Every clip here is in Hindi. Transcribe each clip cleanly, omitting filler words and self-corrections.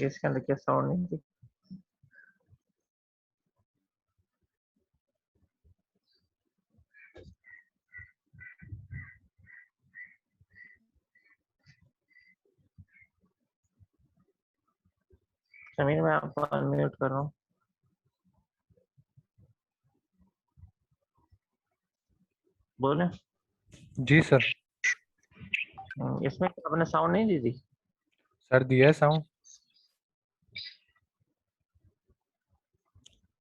इसके अंदर क्या साउंड नहीं थी? समीर मैं आपको अनम्यूट कर रहा हूँ। बोले। जी सर। इसमें आपने साउंड नहीं दी थी? सर दिया है साउंड,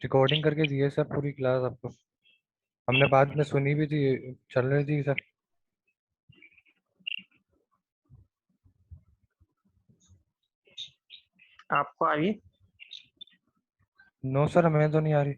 रिकॉर्डिंग करके दिए सर पूरी क्लास आपको, हमने बाद में सुनी भी थी, चल रही थी सर। आपको आ रही है? नो सर, हमें तो नहीं आ रही।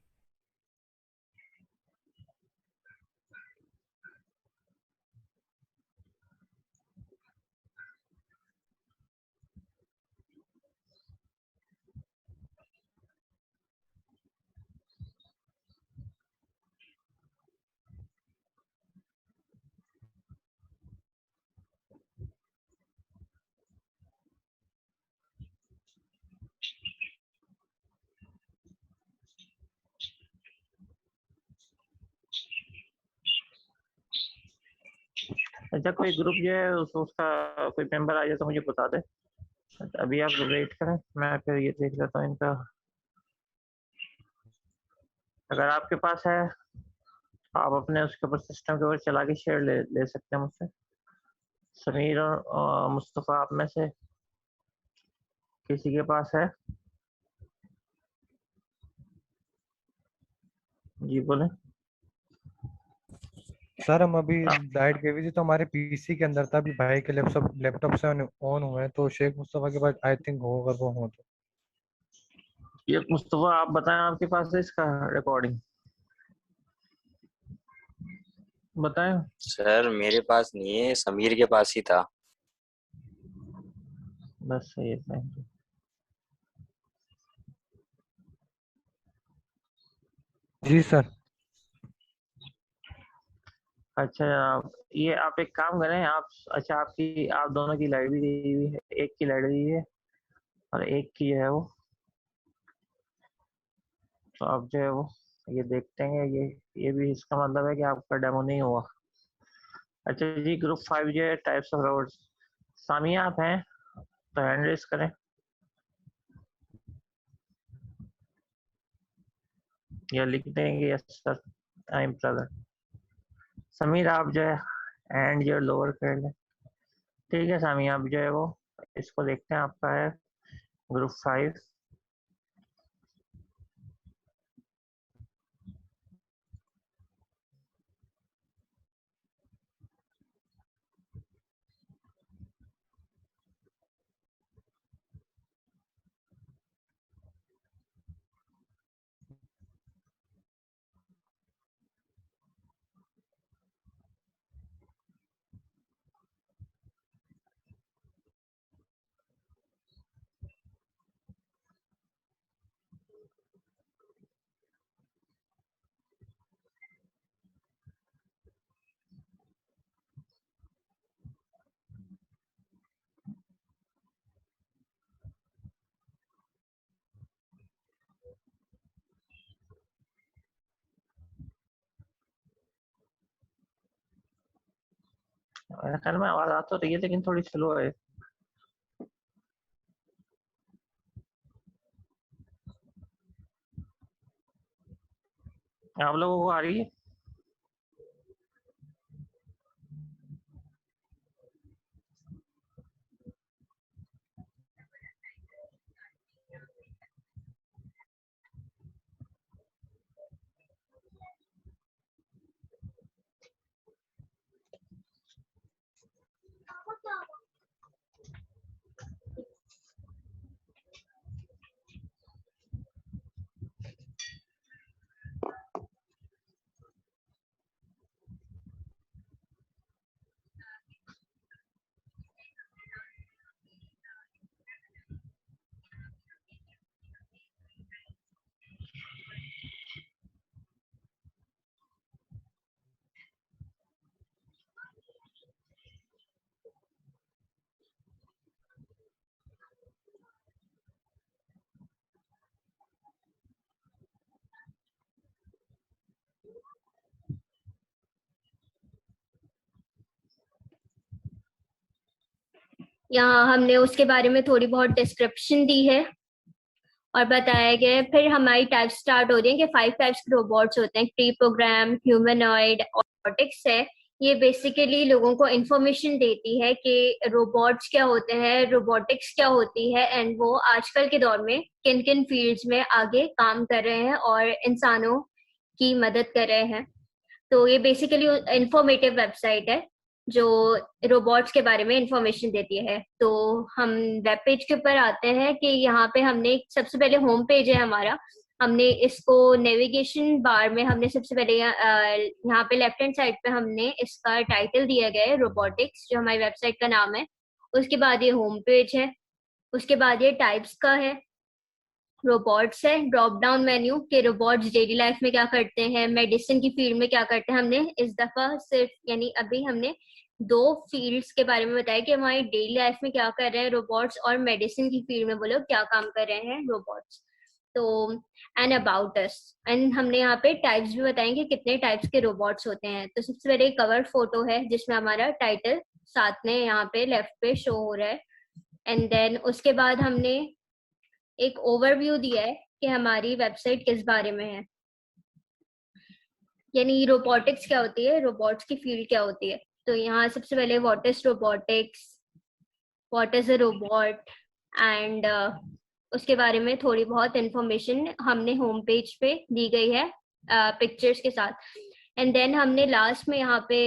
अच्छा कोई ग्रुप जो है उसका कोई मेंबर आ जाए तो मुझे बता दे। अभी आप वेट करें, मैं फिर ये देख लेता हूँ इनका। अगर आपके पास है आप अपने उसके ऊपर सिस्टम के ऊपर चला के शेयर ले सकते हैं मुझसे। समीर और मुस्तफ़ा आप में से किसी के पास है? जी बोले। सर हम अभी लाइट गई हुई थी तो हमारे पीसी के अंदर था, अभी भाई के लैपटॉप से ऑन हुए हैं, तो शेख मुस्तफा के पास आई थिंक होगा, वो हो तो। ये मुस्तफ़ा आप बताएं आपके पास है इसका रिकॉर्डिंग? बताएं। सर मेरे पास नहीं है, समीर के पास ही था। बस सही है, थैंक यू। Ji sir. अच्छा ये आप एक काम करें आप। अच्छा आपकी आप दोनों की लाइट भी गई हुई है, एक की लाइट गई है और एक की जो है वो, तो आप जो है वो ये देखते हैं ये भी इसका मतलब है कि आपका डेमो नहीं हुआ। अच्छा जी ग्रुप 5 जो है टाइप्स ऑफ रोड्स, सामिया आप हैं तो हैंड रेस करें या लिख देंगे yes sir I am present. Sameer आप जो है हैंड जो लोअर कर लें। ठीक है सामिया आप जो है वो इसको देखते हैं, आपका है ग्रुप 5। मेरे ख्याल में आवाज आ तो रही है लेकिन थोड़ी स्लो है। आप लोगों को आ रही है? यहाँ हमने उसके बारे में थोड़ी बहुत डिस्क्रिप्शन दी है और बताया गया है। फिर हमारी टाइप्स स्टार्ट हो रही है कि 5 टाइप्स के रोबोट्स होते हैं। प्री प्रोग्राम, ह्यूमनॉइड, रोबोटिक्स है। ये बेसिकली लोगों को इंफॉर्मेशन देती है कि रोबोट्स क्या होते हैं, रोबोटिक्स क्या होती है, एंड वो आजकल के दौर में किन किन फील्ड्स में आगे काम कर रहे हैं और इंसानों की मदद कर रहे हैं। तो ये बेसिकली इंफॉर्मेटिव वेबसाइट है जो रोबोट्स के बारे में इंफॉर्मेशन देती है। तो हम वेब पेज के ऊपर आते हैं कि यहाँ पे हमने सबसे पहले होम पेज है हमारा। हमने इसको नेविगेशन बार में हमने सबसे पहले यहाँ पे लेफ्ट हैंड साइड पे हमने इसका टाइटल दिया गया है रोबोटिक्स, जो हमारी वेबसाइट का नाम है। उसके बाद ये होम पेज है। उसके बाद ये टाइप्स का है, रोबोट्स है, ड्रॉप डाउन मेन्यू के रोबोट्स डेली लाइफ में क्या करते हैं, मेडिसिन की फील्ड में क्या करते हैं। हमने इस दफा सिर्फ यानी अभी हमने 2 फील्ड्स के बारे में बताया कि हमारी डेली लाइफ में क्या कर रहे हैं रोबोट्स, और मेडिसिन की फील्ड में वो लोग क्या काम कर रहे हैं रोबोट्स। तो एंड अबाउट अस, एंड हमने यहाँ पे टाइप्स भी बताएंगे कितने टाइप्स के रोबोट्स होते हैं। तो सबसे पहले कवर फोटो है जिसमें हमारा टाइटल साथ में यहाँ पे लेफ्ट पे शो हो रहा है। एंड देन उसके बाद हमने एक ओवरव्यू दिया है कि हमारी वेबसाइट किस बारे में है, यानी रोबोटिक्स क्या होती है, रोबोट्स की फील्ड क्या होती है। तो यहाँ सबसे पहले what is robotics, what is a robot, and उसके बारे में थोड़ी बहुत इंफॉर्मेशन हमने होम पेज पे दी गई है पिक्चर्स के साथ। एंड देन हमने लास्ट में यहाँ पे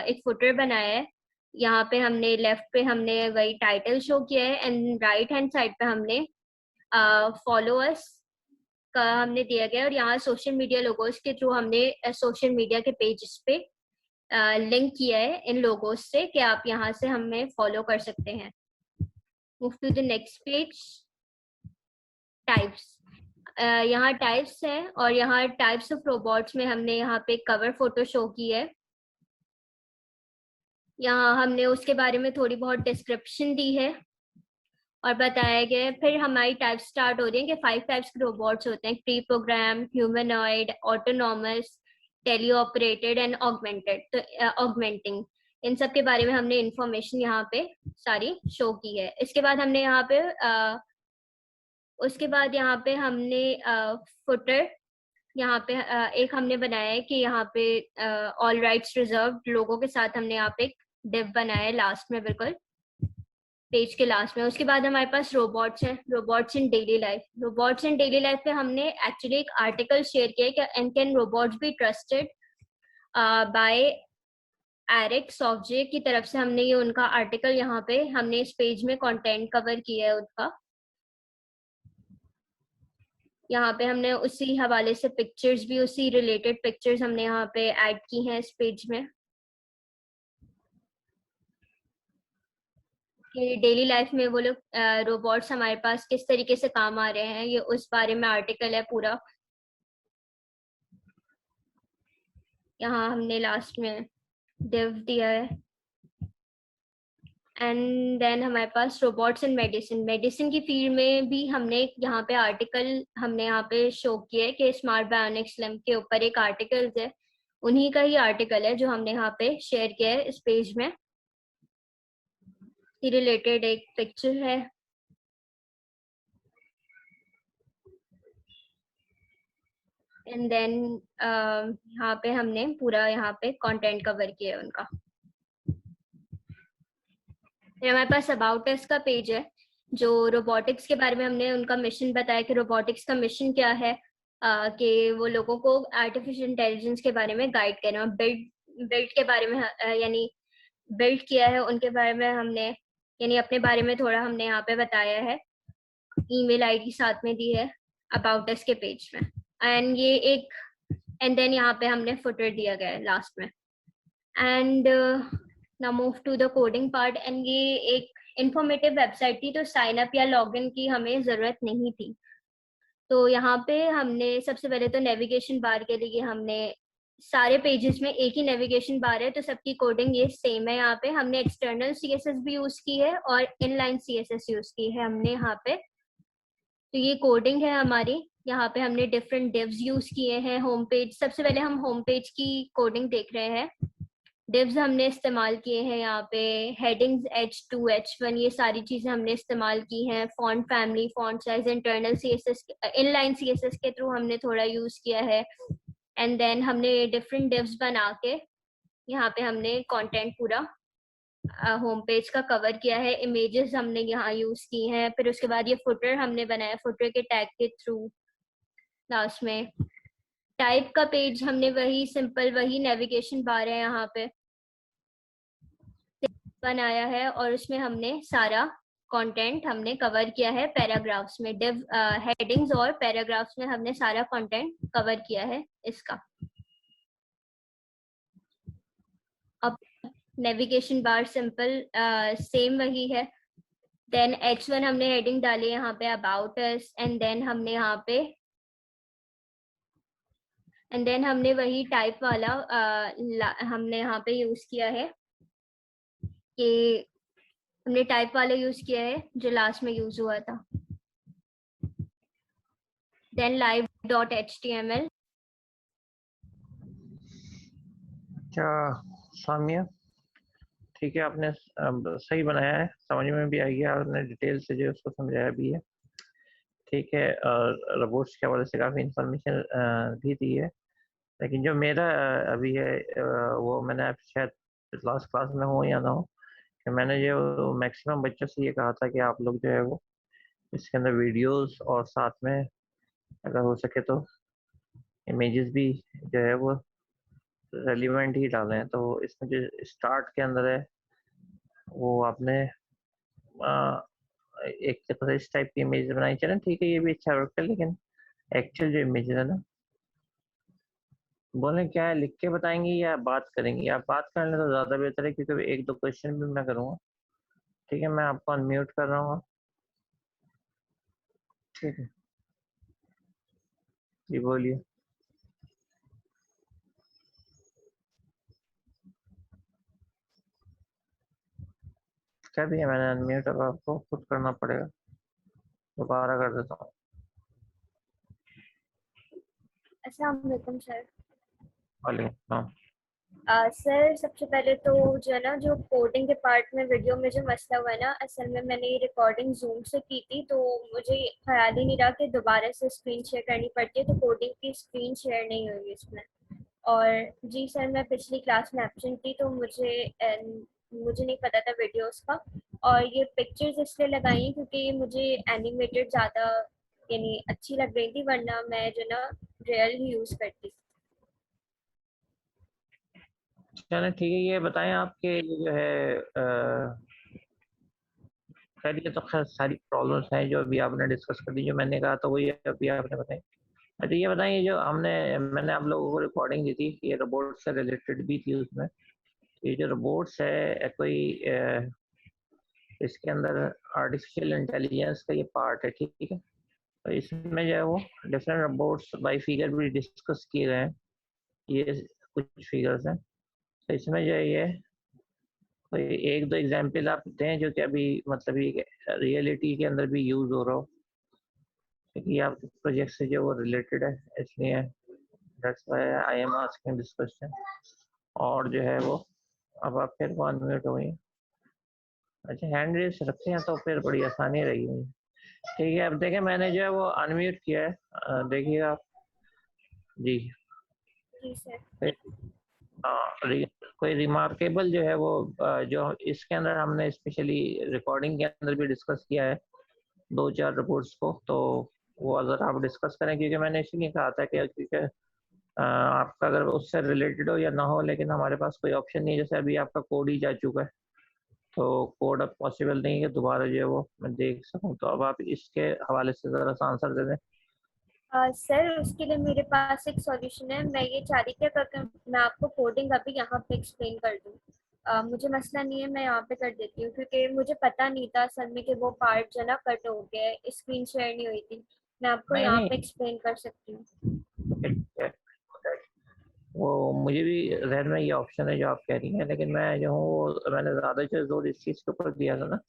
एक फुटर बनाया है। यहाँ पे हमने लेफ्ट पे हमने वही टाइटल शो किया है, एंड राइट हैंड साइड पे हमने फॉलोअर्स का हमने दिया गया, और यहाँ सोशल मीडिया लोगोस के थ्रू हमने सोशल मीडिया के पेजेस पे लिंक किया है इन लोगोस से कि आप यहाँ से हमें फॉलो कर सकते हैं। Move to the next page, types. यहाँ टाइप्स है और यहाँ टाइप्स ऑफ रोबोट्स में हमने यहाँ पे कवर फोटो शो की है। यहाँ हमने उसके बारे में थोड़ी बहुत डिस्क्रिप्शन दी है और बताया गया है। फिर हमारी टाइप्स स्टार्ट हो रही है कि 5 टाइप्स के रोबोट्स होते हैं। Pre program, humanoid, autonomous, tele operated and augmented. तो ऑगमेंटिंग, इन सब के बारे में हमने इंफॉर्मेशन यहाँ पे सारी शो की है। इसके बाद हमने यहाँ पे उसके बाद यहाँ पे हमने फुटर यहाँ पे एक हमने बनाया है कि यहाँ पे ऑल राइट्स रिजर्व्ड लोगों के साथ हमने यहाँ पे एक डिव बनाया है लास्ट में, बिल्कुल पेज के लास्ट में। उसके बाद हमारे पास रोबोट्स हैं, robots in daily life. Robots in daily life पे हमने एक्चुअली एक आर्टिकल शेयर किया है कि and can robots be trusted by Eric सॉफ्जे की तरफ से। हमने ये उनका आर्टिकल यहाँ पे हमने इस पेज में कंटेंट कवर किया है उनका। यहाँ पे हमने उसी हवाले से पिक्चर्स भी, उसी रिलेटेड पिक्चर्स हमने यहाँ पे ऐड की हैं इस पेज में कि डेली लाइफ में वो लोग रोबोट्स हमारे पास किस तरीके से काम आ रहे हैं, ये उस बारे में आर्टिकल है पूरा। यहाँ हमने लास्ट में डिव दिया है। एंड देन हमारे पास रोबोट्स इन मेडिसिन, मेडिसिन की फील्ड में भी हमने यहाँ पे आर्टिकल हमने यहाँ पे शो किया है कि स्मार्ट बायोनिक्स लिम्ब के ऊपर एक आर्टिकल है, उन्हीं का ही आर्टिकल है जो हमने यहाँ पे शेयर किया है इस पेज में। रिलेटेड एक पिक्चर है। एंड देन यहाँ पे हमने पूरा यहाँ पे कंटेंट कवर किया है उनका। फिर हमारे पास अबाउट अस का पेज है जो रोबोटिक्स के बारे में हमने उनका मिशन बताया कि रोबोटिक्स का मिशन क्या है, कि वो लोगों को आर्टिफिशियल इंटेलिजेंस के बारे में गाइड करें और बिल्ड के बारे में यानी बिल्ड किया है उनके बारे में हमने, यानी अपने बारे में थोड़ा हमने यहाँ पे बताया है। ईमेल आईडी साथ में दी है अबाउट अस के पेज में। एंड ये एक एंड देन यहाँ पे हमने फुटर दिया गया है लास्ट में। And now move to the coding part. And ये एक इंफॉर्मेटिव वेबसाइट थी तो साइन अप या लॉगिन की हमें जरूरत नहीं थी। तो यहाँ पे हमने सबसे पहले तो नेविगेशन बार के लिए हमने सारे पेजेस में एक ही नेविगेशन बार है तो सबकी कोडिंग ये सेम है। यहाँ पे हमने एक्सटर्नल सीएसएस भी यूज की है और इनलाइन सीएसएस यूज की है हमने यहाँ पे। तो ये कोडिंग है हमारी। यहाँ पे हमने डिफरेंट डिव्स यूज किए हैं। होम पेज, सबसे पहले हम होम पेज की कोडिंग देख रहे हैं डिव्स हमने इस्तेमाल किए हैं यहाँ पे, हेडिंग्स H2 H1 ये सारी चीजें हमने इस्तेमाल की हैं, font family, font size, internal CSS, inline CSS के थ्रू हमने थोड़ा यूज किया है। एंड देन हमने डिफरेंट डिव्स बना के यहाँ पे हमने कंटेंट पूरा होम पेज का कवर किया है। इमेजेस हमने यहाँ यूज की हैं। फिर उसके बाद ये फुटर हमने बनाया, फुटर के टैग के थ्रू। लास्ट में टाइप का पेज हमने वही सिंपल, वही नेविगेशन बार है यहाँ पे बनाया है, और उसमें हमने सारा कंटेंट हमने कवर किया है पैराग्राफ्स में। डिव हेडिंग्स और पैराग्राफ्स में हमने सारा कंटेंट कवर किया है इसका। अब नेविगेशन बार सिंपल सेम वही है। देन H1 हमने हेडिंग डाली यहाँ पे अबाउट अस, एंड देन हमने वही टाइप वाला हमने यहाँ पे यूज किया है कि हमने टाइप वाला यूज किया है जो लास्ट में यूज हुआ था। Then live.html। अच्छा सामिया, ठीक है, आपने सही बनाया है, समझ में भी आ गया, आपने डिटेल से जो उसको समझाया भी है, ठीक है। रोबोट्स के हवाले से काफ़ी इंफॉर्मेशन भी दी है। लेकिन जो मेरा अभी है वो मैंने आप शायद लास्ट क्लास में हो या ना हो, कि मैंने जो मैक्सिमम बच्चों से ये कहा था कि आप लोग जो है वो इसके अंदर वीडियोस और साथ में अगर हो सके तो इमेजेस भी जो है वो रेलिवेंट ही डालें। तो इसमें जो स्टार्ट के अंदर है वो आपने एक तरह से इस टाइप की इमेज बनाई, चलें ठीक है, ये भी अच्छा वर्क है। लेकिन एक्चुअल जो इमेज है ना, बोलें क्या है, लिख के बताएंगी या बात करेंगी? आप बात कर लें तो ज़्यादा बेहतर है, क्योंकि एक दो क्वेश्चन भी मैं करूँगा। ठीक है, मैं आपको अनम्यूट कर रहा हूँ। ठीक है जी, बोलिए। क्या दिया मैंने अनम्यूट, अब आपको खुद करना पड़ेगा, दोबारा कर देता हूँ। अस्सलाम वालेकुम सर। वालेकुम। सर सबसे पहले तो जो है ना, जो कोडिंग के पार्ट में वीडियो में जो मसला हुआ है ना, असल में मैंने ये रिकॉर्डिंग जूम से की थी, तो मुझे ख्याल ही नहीं रहा कि दोबारा से स्क्रीन शेयर करनी पड़ती है, तो कोडिंग की स्क्रीन शेयर नहीं हुई इसमें। और जी सर, मैं पिछली क्लास में एब्सेंट थी, तो मुझे नहीं पता था वीडियोस का। और ये पिक्चर्स इसलिए लगाई हैं क्योंकि ये मुझे एनिमेटेड ज़्यादा यानी अच्छी लग रही थी, वरना मैं जो ना रियल ही यूज़ करती। चलें ठीक है, ये बताएं आपके ये जो है खैर ये तो खैर सारी प्रॉब्लम्स हैं जो अभी आपने डिस्कस कर दी, जो मैंने कहा तो वही अभी आपने बताई। अच्छा ये बताएं, ये जो मैंने आप लोगों को रिकॉर्डिंग दी थी, ये रोबोट से रिलेटेड भी थी उसमें, ये जो रोबोट्स है कोई इसके अंदर आर्टिफिशियल इंटेलिजेंस का ये पार्ट है, ठीक है। तो इसमें जो है वो डिफरेंट रोबोट्स बाई फिगर भी डिस्कस किए गए हैं, ये कुछ फिगर्स हैं। तो इसमें जो है ये कोई एक दो एग्जाम्पल आप दें जो कि अभी मतलब ये रियलिटी के अंदर भी यूज हो रहा हो, क्योंकि आप प्रोजेक्ट से जो वो रिलेटेड है, इसलिए that's why I am asking this question. और जो है वो अब आप फिर को अनम्यूट हो गई। अच्छा हैंड रेस रखते हैं तो फिर बड़ी आसानी रहेगी मुझे। ठीक है, अब देखें मैंने जो है वो अनम्यूट किया है, देखिए आप जी। जी सर। कोई रिमार्केबल जो है वो जो इसके अंदर हमने स्पेशली रिकॉर्डिंग के अंदर भी डिस्कस किया है दो चार रिपोर्ट्स को, तो वो अगर आप डिस्कस करें, क्योंकि मैंने इसलिए कहा था कि क्योंकि आपका अगर उससे रिलेटेड हो या ना हो, लेकिन हमारे पास कोई ऑप्शन नहीं है, जैसे अभी आपका कोड ही जा चुका है, तो कोड अब पॉसिबल नहीं है कि दोबारा जो है वो मैं देख सकूं। तो अब आप इसके हवाले से ज़रा सा आंसर दे दें। सर उसके लिए मेरे पास एक सॉल्यूशन है। मैं ये चाह रही थी अगर मैं आपको कोडिंग अभी यहाँ पे एक्सप्लेन कर दूँ, मुझे मसला नहीं है, मैं यहाँ पे कर देती हूँ, क्योंकि मुझे पता नहीं था असल में कि वो पार्ट जो ना कट हो गया है, स्क्रीन शेयर नहीं हुई थी। मैं आपको नहीं यहाँ नहीं, पे एक्सप्लेन कर सकती हूँ। वो मुझे भी जहन में ये ऑप्शन है जो आप कह रही हैं, लेकिन मैं जो हूँ मैंने ज़्यादा जो जोर इस चीज़ के ऊपर दिया था ना,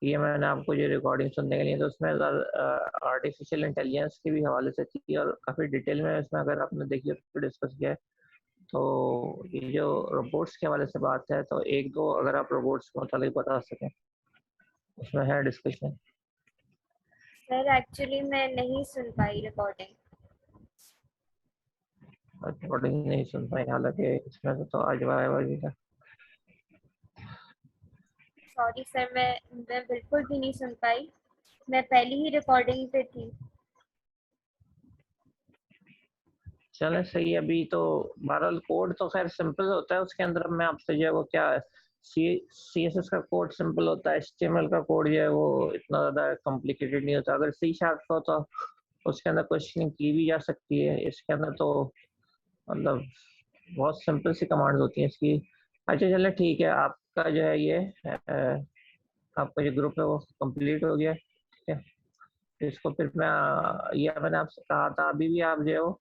ये मैंने आपको जो रिकॉर्डिंग सुनने के लिए, तो उसमें आर्टिफिशियल इंटेलिजेंस के भी हवाले से थी और काफ़ी डिटेल में इसमें अगर आपने देखी तो डिस्कस किया है। तो ये जो रोबोट्स के हवाले से बात है, तो एक दो अगर आप रोबोट्स के मुतालिक बता सकें, उसमें है डिस्कशन। सर एक्चुअली मैं नहीं सुन पाई रिकॉर्डिंग। रिकॉर्डिंग नहीं सुन पाई, हालांकि इसमें तो आज आया भी था। सॉरी सर, मैं बिल्कुल भी नहीं सुन पाई। मैं पहली ही रिकॉर्डिंग पे थी। चले सही है। अभी तो बहरहाल कोड तो खैर सिंपल होता है, उसके अंदर मैं आपसे जो है वो क्या है, CSS का कोड सिंपल होता है, HTML का कोड जो है वो इतना ज़्यादा कॉम्प्लिकेटेड नहीं होता। अगर C# का हो तो उसके अंदर क्वेश्चनिंग की भी जा सकती है, इसके अंदर तो मतलब बहुत सिंपल सी कमांड्स होती हैं इसकी। अच्छा चले ठीक है, आपका जो है ये आपका जो ग्रुप है वो कंप्लीट हो गया है, ठीक है। तो इसको फिर मैं ये मैंने आपसे कहा था, अभी भी आप जो है वो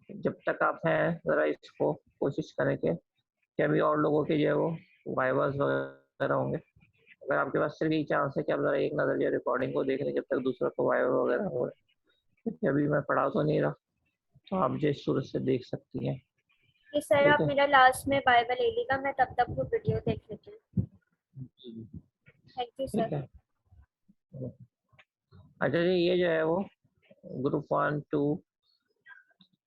जब तक आप हैं ज़रा इसको कोशिश करें कि अभी और लोगों के जो है वो वाइवास वगैरह होंगे। अगर आपके पास सिर्फ यही चांस है कि आप ज़रा एक नज़र जो रिकॉर्डिंग को देख लें जब तक दूसरा को वाइवा वगैरह हो रहा है, क्योंकि अभी मैं पढ़ा तो नहीं रहा, तो आप जो इस सूरत से देख सकती हैं, कि सर ठीक आप है। मेरा लास्ट में बाय बाय ले लीजिएगा, मैं तब तक वो वीडियो देख लेती हूँ। थैंक यू ठीक सर। है। अच्छा जी, ये जो है वो ग्रुप 1 2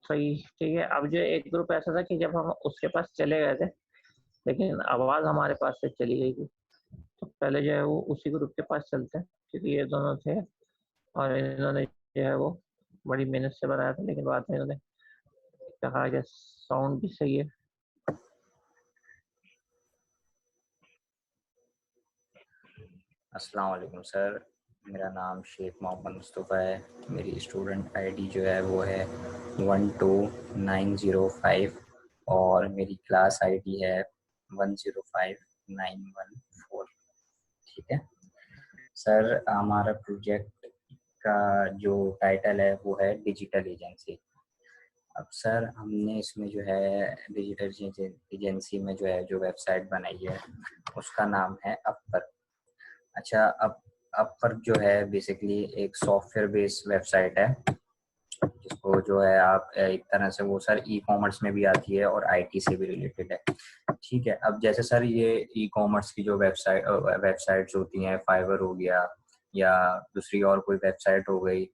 3, ठीक है। अब जो एक ग्रुप ऐसा था कि जब हम उसके पास चले गए थे, लेकिन आवाज़ हमारे पास से चली गई थी, तो पहले जो है वो उसी ग्रुप के पास चलते हैं, क्योंकि ये दोनों थे और इन्होंने जो है वो बड़ी मेहनत से बनाया था, लेकिन बाद में इन्होंने कहा कि साउंड भी सही है। अस्सलाम वालेकुम सर, मेरा नाम शेख मोहम्मद मुस्तफ़ा है। मेरी स्टूडेंट आईडी जो है वो है 12905 और मेरी क्लास आईडी है 105914। ठीक है सर, हमारा प्रोजेक्ट का जो टाइटल है वो है डिजिटल एजेंसी। अब सर हमने इसमें जो है डिजिटल एजेंसी में जो है जो वेबसाइट बनाई है उसका नाम है अपवर्क। अच्छा, अब अपवर्क जो है बेसिकली एक सॉफ्टवेयर बेस्ड वेबसाइट है, जिसको जो है आप एक तरह से वो सर ई कॉमर्स में भी आती है और आईटी से भी रिलेटेड है। ठीक है, अब जैसे सर ये ई कॉमर्स की जो वेबसाइट्स होती हैं, फाइवर हो गया या दूसरी और कोई वेबसाइट हो गई,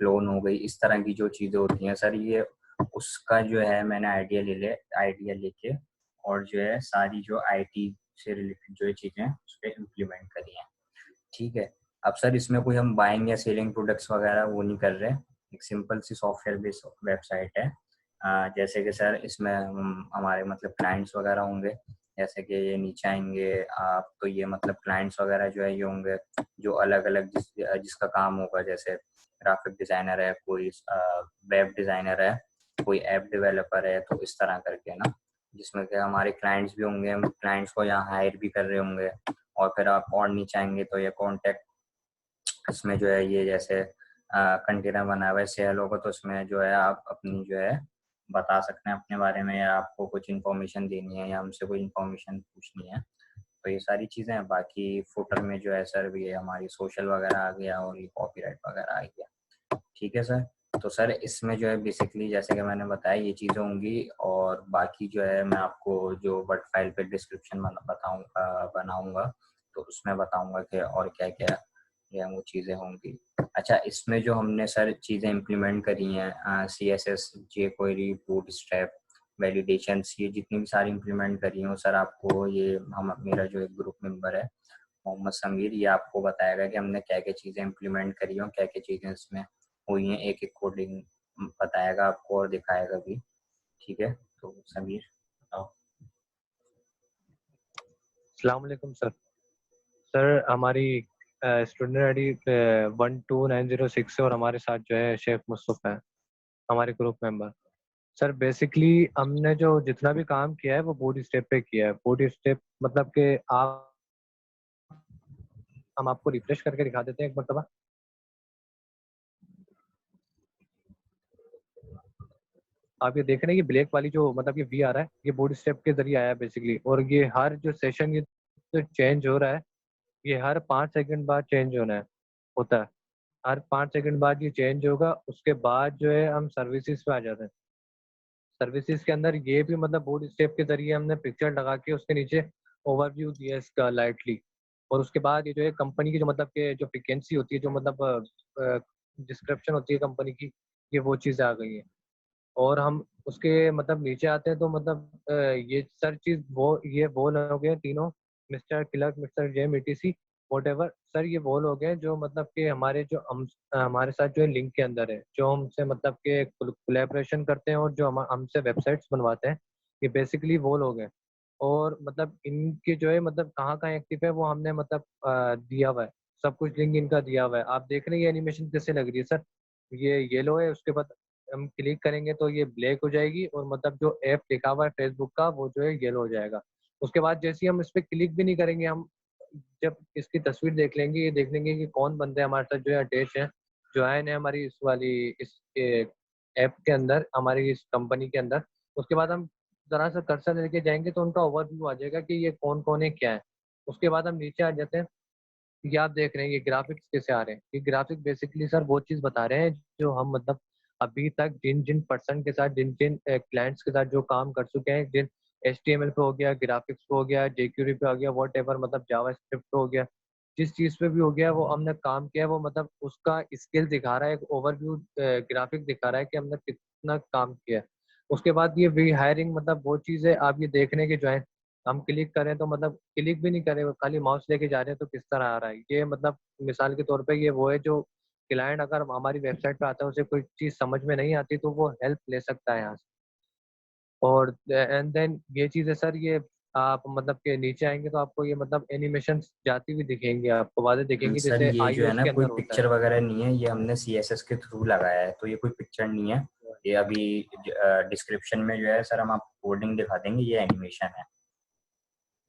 क्लोन हो गई, इस तरह की जो चीज़ें होती हैं सर, ये उसका जो है मैंने आइडिया लेके और जो है सारी जो आईटी से रिलेटेड जो चीज़ें उस पर इम्प्लीमेंट करी हैं। ठीक है, अब सर इसमें कोई हम बाइंग या सेलिंग प्रोडक्ट्स वगैरह वो नहीं कर रहे, एक सिंपल सी सॉफ्टवेयर बेस्ड वेबसाइट है। जैसे कि सर इसमें हमारे मतलब क्लाइंट्स वगैरह होंगे, जैसे कि ये नीचे आएंगे आप तो ये मतलब क्लाइंट्स वगैरह जो है ये होंगे जो अलग अलग जिसका काम होगा, जैसे ग्राफिक डिज़ाइनर है, कोई वेब डिज़ाइनर है, कोई ऐप डेवलपर है, तो इस तरह करके ना, जिसमें कि हमारे क्लाइंट्स भी होंगे, हम क्लाइंट्स को यहाँ हायर भी कर रहे होंगे। और फिर आप और नीचे आएंगे तो ये कॉन्टैक्ट, इसमें जो है ये जैसे कंटेनर बना हुआ है सेल होगा, तो उसमें जो है आप अपनी जो है बता सकते हैं अपने बारे में, या आपको कुछ इन्फॉर्मेशन देनी है या हमसे कोई इन्फॉर्मेशन पूछनी है, तो ये सारी चीज़ें हैं। बाकी फुटर में जो है सर भी ये हमारी सोशल वगैरह आ गया और ये कॉपीराइट वगैरह आ गया। ठीक है सर, तो सर इसमें जो है बेसिकली जैसे कि मैंने बताया ये चीज़ें होंगी, और बाकी जो है मैं आपको जो वर्ड फाइल पे डिस्क्रिप्शन बनाऊंगा तो उसमें बताऊंगा कि और क्या क्या या वो चीज़ें होंगी। अच्छा, इसमें जो हमने सर चीज़ें इम्प्लीमेंट करी हैं CSS, jQuery, बूटस्ट्रैप, वैलिडेशंस, ये जितनी भी सारी इम्प्लीमेंट करी हूँ सर, आपको ये हम मेरा जो एक ग्रुप मेंबर है मोहम्मद समीर, ये आपको बताएगा कि हमने क्या क्या चीज़ें इम्प्लीमेंट करी हैं, क्या क्या चीज़ें इसमें हुई हैं, एक एक कोडिंग बताएगा आपको और दिखाएगा भी। ठीक है, तो समीर बताओ। अस्सलाम वालेकुम सर। सर हमारी स्टूडेंट आईडी 12906 है और हमारे साथ जो है शेख मुस्तफ़ा है, हमारे ग्रुप मेंबर। सर बेसिकली हमने जो जितना भी काम किया है वो बूट स्टेप पे किया है। बूट स्टेप मतलब कि आप, हम आपको रिफ्रेश करके दिखा देते हैं एक मरतबा। आप ये देख रहे हैं कि ब्लैक वाली जो मतलब ये वी आ रहा है, ये बूट स्टेप के जरिए आया है बेसिकली। और ये हर जो सेशन ये जो चेंज हो रहा है, ये हर 5 सेकंड बाद चेंज होता है। हर 5 सेकंड बाद ये चेंज होगा, उसके बाद जो है हम सर्विसेज पे आ जाते हैं। सर्विसेज के अंदर ये भी मतलब बूट स्ट्रैप के जरिए हमने पिक्चर लगा के उसके नीचे ओवरव्यू दिया इसका लाइटली। और उसके बाद ये जो है कंपनी की जो मतलब के जो वैकेंसी होती है, जो मतलब डिस्क्रिप्शन होती है कंपनी की, ये वो चीज़ें आ गई हैं। और हम उसके मतलब नीचे आते हैं तो मतलब ये सर चीज़ वो लोग हैं तीनों, mister Clark, mister Jem, E T C, whatever. Sir ये वो लोग हैं जो मतलब कि हमारे साथ जो है लिंक के अंदर है, जो हमसे मतलब के कोलैबोरेशन करते हैं और जो हमसे वेबसाइट्स बनवाते हैं, ये बेसिकली वो लोग हैं। और मतलब इनके जो है मतलब कहाँ कहाँ एक्टिव है वो हमने मतलब दिया हुआ है, सब कुछ लिंक इनका दिया हुआ है। आप देख रहे हैं ये एनिमेशन कैसे लग रही है सर, ये येलो है, उसके बाद हम क्लिक करेंगे तो ये ब्लैक हो जाएगी, और मतलब जो ऐप लिखा हुआ है फेसबुक का वो जो है येलो हो जाएगा। उसके बाद जैसे ही हम इस पर क्लिक भी नहीं करेंगे, हम जब इसकी तस्वीर देख लेंगे, ये देख लेंगे कि कौन बंदे हमारे साथ जो है अटैच है, जो आए हैं हमारी इस वाली इस ऐप के अंदर, हमारी इस कंपनी के अंदर। उसके बाद हम जरा सा कर्सर लेके जाएंगे तो उनका ओवरव्यू आ जाएगा कि ये कौन कौन है, क्या है। उसके बाद हम नीचे आ जाते हैं। ये आप देख रहे हैं ये ग्राफिक्स कैसे आ रहे हैं। ये ग्राफिक बेसिकली सर वो चीज़ बता रहे हैं जो हम मतलब अभी तक जिन जिन पर्सन के साथ, जिन जिन क्लाइंट्स के साथ जो काम कर चुके हैं, जिन HTML पे हो गया, ग्राफिक्स पे हो गया, jQuery पे हो गया, वॉट एवर, मतलब जावा स्क्रिप्ट पे हो गया, जिस चीज़ पे भी हो गया वो हमने काम किया है, वो मतलब उसका स्किल दिखा रहा है, एक ओवरव्यू ग्राफिक दिखा रहा है कि हमने कितना काम किया है। उसके बाद ये वी हायरिंग मतलब वो चीज़ है, आप ये देखने के जो है हम क्लिक करें तो मतलब क्लिक भी नहीं करें, खाली माउस लेके जा रहे हैं तो किस तरह आ रहा है ये। मतलब मिसाल के तौर पे ये वो है जो क्लाइंट अगर हमारी वेबसाइट पे आता है, उसे कोई चीज़ समझ में नहीं आती तो वो हेल्प ले सकता है यहाँ से। और एंड देन ये चीज़ है सर, ये आप मतलब के नीचे आएंगे तो आपको ये मतलब एनिमेशन जाती हुई दिखेंगी, आपको वादे दिखेंगी सर जैसे ये जो है iOS ना के कोई अंदर होता है। पिक्चर वगैरह नहीं है, ये हमने CSS के थ्रू लगाया है, तो ये कोई पिक्चर नहीं है। ये अभी डिस्क्रिप्शन में जो है सर हम आपको कोडिंग दिखा देंगे, ये एनिमेशन है।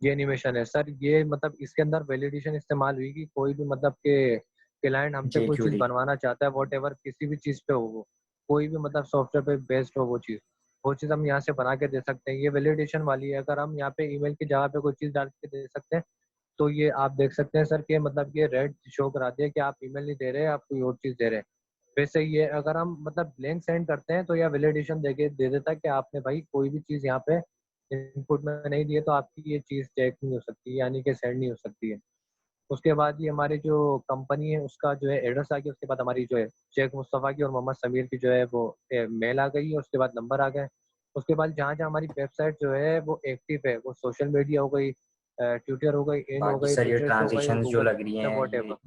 ये एनिमेशन है सर, ये मतलब इसके अंदर वैलिडेशन इस्तेमाल हुई कि कोई भी मतलब के क्लाइंट हमसे कोई चीज़ jQuery। बनवाना चाहता है, वॉट एवर, किसी भी चीज़ पे हो वो, कोई भी मतलब सॉफ्टवेयर पे बेस्ड हो वो चीज़ हम यहाँ से बना के दे सकते हैं। ये वैलिडेशन वाली है। अगर हम यहाँ पे ईमेल की जगह पे कोई चीज़ डाल के दे सकते हैं तो ये आप देख सकते हैं सर कि मतलब ये रेड शो कराती है कि आप ईमेल नहीं दे रहे, आप कोई और चीज़ दे रहे हैं। वैसे ये अगर हम मतलब ब्लैंक सेंड करते हैं तो यह वैलिडेशन दे देता है कि आपने भाई कोई भी चीज़ यहाँ पे इनपुट में नहीं दिए तो आपकी ये चीज़ चेक नहीं हो सकती, यानी कि सेंड नहीं हो सकती है। उसके बाद ये हमारी जो कंपनी है उसका जो है एड्रेस आ गया। उसके बाद हमारी जो है शेख मुस्तफ़ा की और मोहम्मद समीर की जो है वो मेल आ गई है। उसके बाद नंबर आ गए। उसके बाद जहाँ जहाँ हमारी वेबसाइट जो है वो एक्टिव है, वो सोशल मीडिया हो गई, ट्विटर हो गई, इन हो बाकी गई, सर ये पिंटरेस्ट हो गई, और ट्रांजिशंस जो गूगल लग रही हैं, वॉट एवर।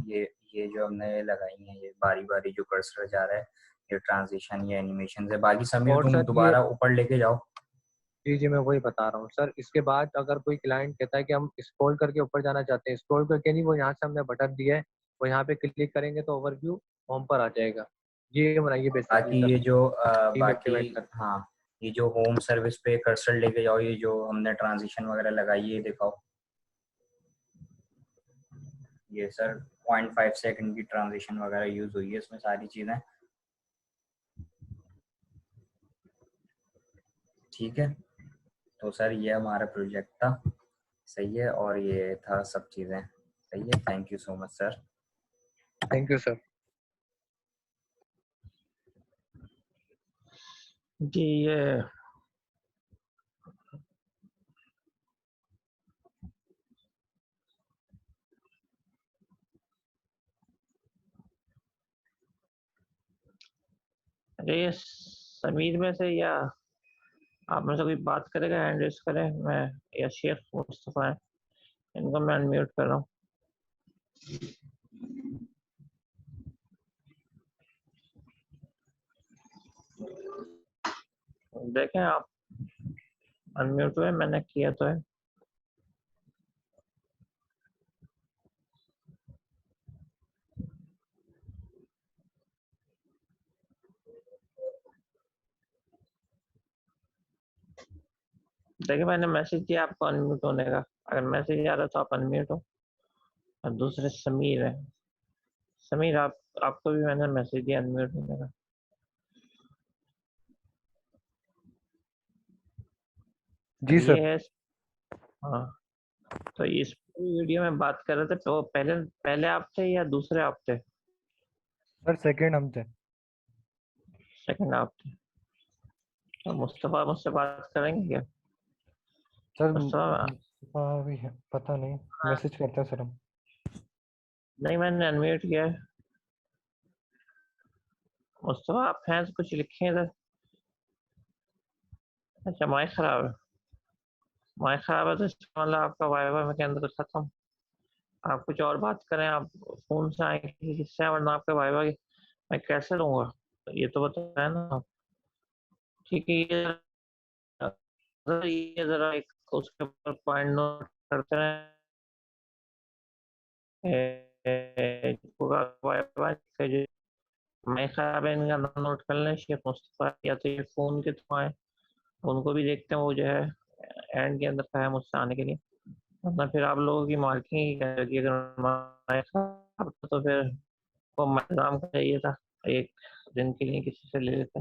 ये जो हमने लगाई हैं, ये बारी बारी जो कर्सर जा रहा है, ये ट्रांजिशन, ये एनिमेशन है। बाकी समीर और तुम सर ये दोबारा ऊपर लेके जाओ। जी जी मैं वही बता रहा हूँ सर। इसके बाद अगर कोई क्लाइंट कहता है कि हम स्क्रॉल करके ऊपर जाना चाहते हैं, स्क्रॉल करके नहीं, वो यहाँ से हमने बटन दिया है, वो यहाँ पे क्लिक करेंगे तो ओवरव्यू होम पर आ जाएगा। ये बनाइए बेसिकली बाकी सर, ये जो टीम बाकी एक्टिवेट कर। हाँ, ये जो होम सर्विस पे कर्सर लेके जाओ, ये जो हमने ट्रांजिशन वगैरह लगाई है, ये दिखाओ। ये सर 0.5 सेकंड की ट्रांजिशन वगैरह यूज हुई है इसमें, सारी चीजें ठीक है। तो सर ये हमारा प्रोजेक्ट था, सही है, और ये था सब चीजें, सही है। Thank you so much sir. Thank you sir. जी ये अरे ये समीर में से या आप में से कोई बात करेगा, हैंड रेस करें, मैं या शेख मुस्तफा है, इनको मैं अनम्यूट कर रहा हूँ। देखें आप अनम्यूट हुए, मैंने किया तो है। देखिए मैंने मैसेज किया आपको अनम्यूट होने का, अगर मैसेज आ रहा तो आप अनम्यूट हो। और दूसरे समीर है, समीर आपको भी मैंने मैसेज दिया अनम्यूट होने का। जी ये सर। है हाँ। तो इस वीडियो में बात कर रहे थे तो पहले पहले आप थे या दूसरे आप थे? सर सेकंड हम थे। सेकंड आप थे। तो मुस्तफ़ा मुझसे बात करेंगे क्या? सर मुस्तफ़ा अभी पता नहीं, मैसेज करते हैं सर हम। नहीं, मैंने अनम्यूट किया है। मुस्तफ़ा आप हैं तो कुछ लिखें इधर। अच्छा, माइक खराब है। माइक खराब है तो इसका मतलब आपका वाइवा में के अंदर खत्म। आप कुछ और बात करें, आप फोन से आए किससे आए, वरना आपके वाइवा मैं कैसे लूंगा? ये तो बताया ना आप। ठीक है, ये जरा एक उसके ऊपर पॉइंट नोट करते रहे। मैं खराब है इनका नाम नोट कर लें, शेख मुस्तफ़ा, या तो ये फोन के थ्रू आए, उनको भी देखते हैं वो जो है एंड के अंदर का है मुझसे आने के लिए, वरना फिर आप लोगों की मार्किंग ही करेगी। अगर मैं खराब था तो फिर वो इंतजाम चाहिए था, एक दिन के लिए किसी से ले लेते।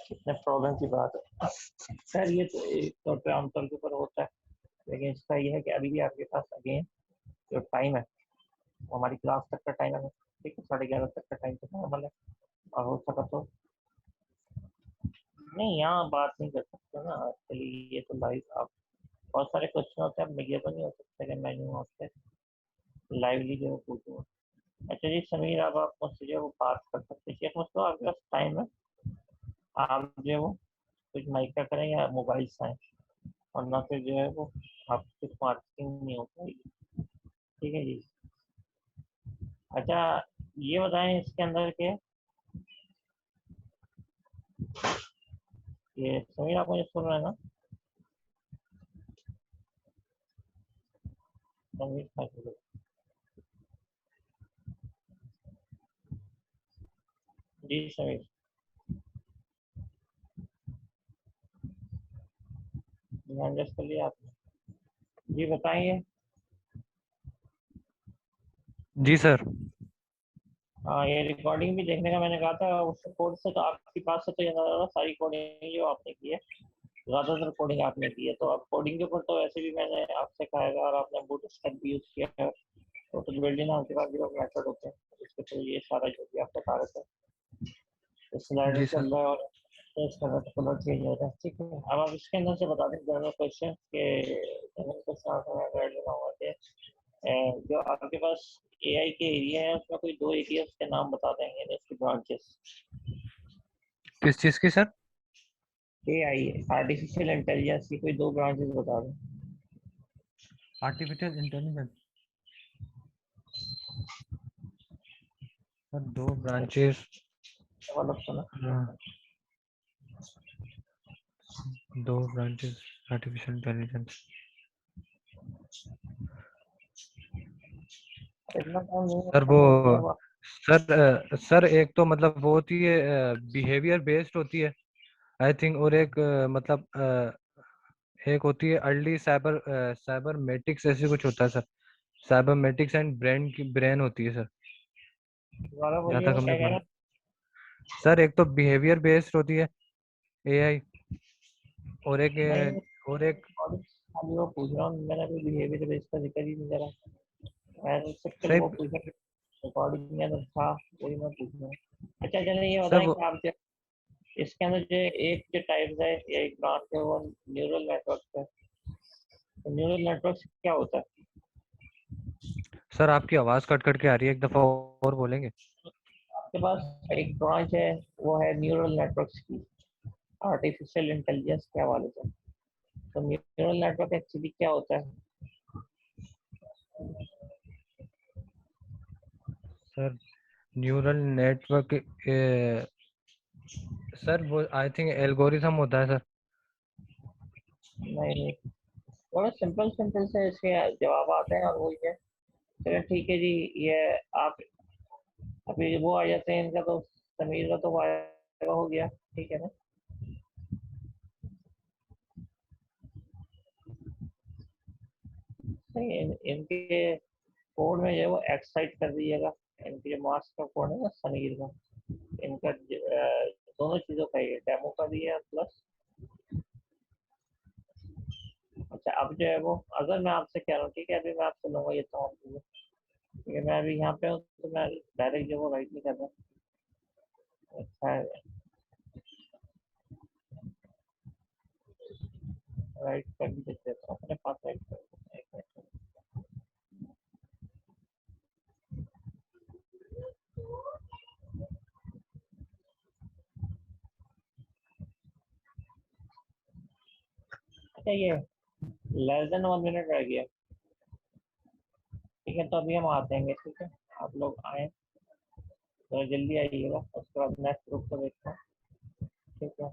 कितने प्रॉब्लम की बात है सर। ये तो एक तौर पर आमतौर के ऊपर होता है, लेकिन इसका ये है कि अभी भी आपके पास अगेन जो टाइम है वो हमारी क्लास तक का टाइम है, ठीक है, 11:30 तक का टाइम तो नॉर्मल है। और हो सका तो नहीं, यहाँ बात नहीं कर सकते ना चलिए, ये तो लाइव आप बहुत सारे क्वेश्चन होते हैं, अब ये तो नहीं हो सकता कि मैं यूँ आपसे लाइवली जो है पूछूँ। अच्छा जी समीर, अब आप मुझसे जो है वो बात कर सकते हैं। शेख मुस्तफा आपके पास टाइम है, आप जो है वो कुछ माइक का करें या मोबाइल से आए, और ना फिर जो है वो आप कुछ मार्केटिंग नहीं हो पाएगी। ठीक है जी। अच्छा, ये बताएं इसके अंदर के ये समीर, आप मुझे सुन रहे हैं ना? समीर जी समीर, ध्यान जस्ट कर लिया आपने? जी बताइए। जी सर। हाँ, ये रिकॉर्डिंग भी देखने का मैंने कहा था, उस कोड से तो आपके पास से तो ये नजर आ रहा सारी कोडिंग जो आपने की है, ज़्यादातर कोडिंग आपने की है। तो अब कोडिंग के ऊपर तो वैसे भी मैंने आपसे कहा है, और आपने बूटस्ट्रैप भी यूज़ किया है, तो बिल्डिंग आपके पास जो मेथड होते हैं उसके थ्रू ये सारा जो भी आप बता रहे थे स्लाइडर जी चल सर। रहा है और इस तरह का कलर चेंज हो रहा है। ठीक है, अब आप इसके अंदर से बता दें जनरल क्वेश्चन के जनरल क्वेश्चन मैं कर लेना हुआ कि जो आपके पास एआई के एरिया है उसमें कोई 2 एरिया के नाम बता देंगे इसकी ब्रांचेस। किस चीज़ की सर? एआई आर्टिफिशियल इंटेलिजेंस की कोई 2 ब्रांचेस बता दें। Artificial intelligence sir, 2 branches. मतलब सुना 2 ब्रांचेस आर्टिफिशियल इंटेलिजेंस। इतना टाइम नहीं सर होता वो तो जो है सर एक तो मतलब वो होती है बिहेवियर बेस्ड होती है आई थिंक, और एक मतलब एक होती है अर्ली साइबरमेटिक्स ऐसे कुछ होता है सर। साइबरमेटिक्स एंड ब्रेन होती है सर, दोबारा जहाँ बोलिए तक वो हमने क्या कह रहे पढ़ा। हैं? सर एक तो बिहेवियर बेस्ड होती है एआई, और एक नहीं, और एक खाली वो पूछ रहा हूँ, मैंने कोई बिहेवियर बेस का जिक्र ही नहीं करा। मैं सिर्फ वो सर पूछ रहा रिकॉर्डिंग के अंदर था, वही मैं पूछ रहा हूँ। अच्छा चलिए ये सर बताएं वो कि आप जो इसके अंदर जो एक जो टाइप्स है या एक ब्रांच है वो न्यूरल नेटवर्क है। तो न्यूरल नेटवर्क क्या होता है? सर आपकी आवाज़ कट कट के आ रही है, एक दफ़ा और बोलेंगे? आपके पास एक ब्रांच है वो है न्यूरल नेटवर्क्स की, आर्टिफिशियल इंटेलिजेंस के हवाले से। तो न्यूरल नेटवर्क एक्चुअली क्या होता है? सर न्यूरल नेटवर्क सर वो आई थिंक एल्गोरिथम होता है सर। नहीं, थोड़ा सिंपल सिंपल से इसके जवाब आते हैं और वही है। चलो ठीक है जी, ये आप अभी वो आ जाते हैं इनका, तो समीर का तो वायवा हो गया, ठीक है ना? नहीं, इनके कोड में जो है वो एक्साइट कर दीजिएगा। इनके जो मार्क्स का कोड है ना समीर का, इनका दोनों चीज़ों का ये डेमो का भी है प्लस। अच्छा, अब जो है वो अगर मैं आपसे कह रहा हूँ, ठीक है, अभी मैं आपसे लूँगा ये तमाम चीज़ें, ठीक है, मैं अभी यहाँ पे हूँ तो मैं डायरेक्ट जो वो राइट नहीं कर रहा। अच्छा है, राइट कर भी देते तो अपने पास राइट कर देते हैं, एक मिनट। अच्छा ये लेस देन 1 मिनट रह गया। ठीक है, तो अभी हम आते हैं, ठीक है, आप लोग आए तो जल्दी आइएगा, उसके बाद नेक्स्ट ग्रुप को देखते हैं। ठीक है।